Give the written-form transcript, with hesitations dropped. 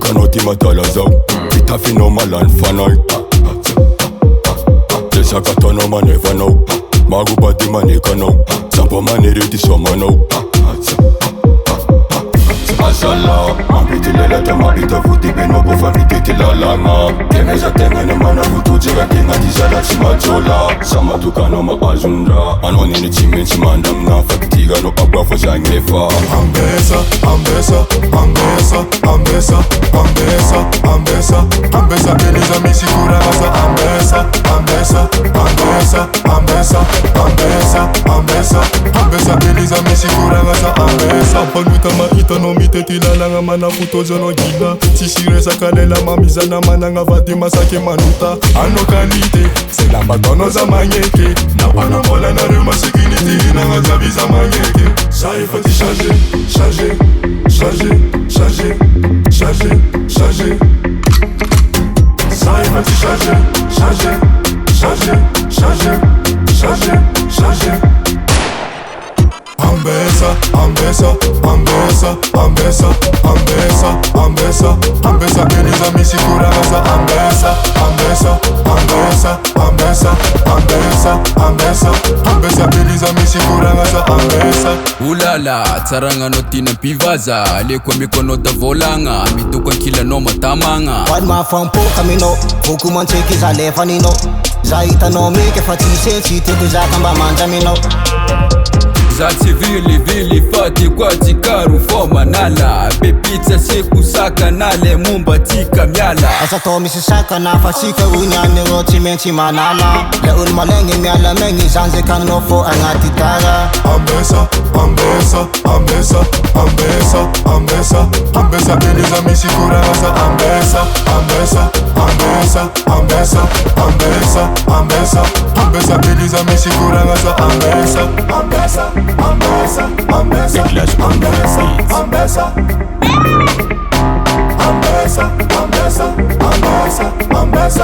kanoti matala zao Vita fino malan fanoi Desa kata no man never know Magu bati man eka know Sampo man eredi soma know Asala, mambiti lela te mabita futi beno bofa viteti la langa Kemeza tengene mana futu jega tinga tizala chimajola Sama tukano ma azundra Anoni ni chimen chimandam na fakitiga no abwa fo jangefa Ambesa, ambesa, ambesa, ambesa, ambesa, ambesa, ambesa, Eliza misikura asa ambesa, ambesa, ambesa, ambesa, ambesa, ambesa, ambesa, Eliza misikura asa ambesa. Paluta maita no miteti la langa mana futo jono gila. Tishire sakalela mamizana mana ngavati masake manuta. Ano kalite, se la batono za manyeke. Na panamola na ruma security na ngazabi za manyeke. Ça il faut y changer, changer, changer, changer, changer, changer. Ça il faut y changer, changer, changer, changer, changer, changer. Ambesa, ambesa, ambesa, ambesa, ambesa, ambesa, ambesa, Eliza misikura asa ambesa, ambesa, ambesa, ambesa, ambesa, ambesa, ambesa, Eliza misikura asa ambesa. Ulala, tsaranga no tina pivaza Lekwa mikono da volanga Mituko kila no matamanga Wadma fampo kamino Huku mancheki za lefanino Zaita no meke fatise Chite kuza kamba manjamino Zati vili fati kwa tikaru foma nala Bepizza seku saka nale mumba tika myala Asa to misisaka na fasika unyane roti menchi manala Le ulma lengi myala mengi zanze kano fo angati tara Ambesa, ambesa, ambesa, ambesa, ambesa, ambesa, Eliza misikura asa ambesa, ambesa, ambesa, ambesa, ambesa, ambesa, ambesa, Eliza misikura asa ambesa, ambesa, ambesa, ambesa, ambesa, ambesa, ambesa, ambesa, ambesa, ambesa.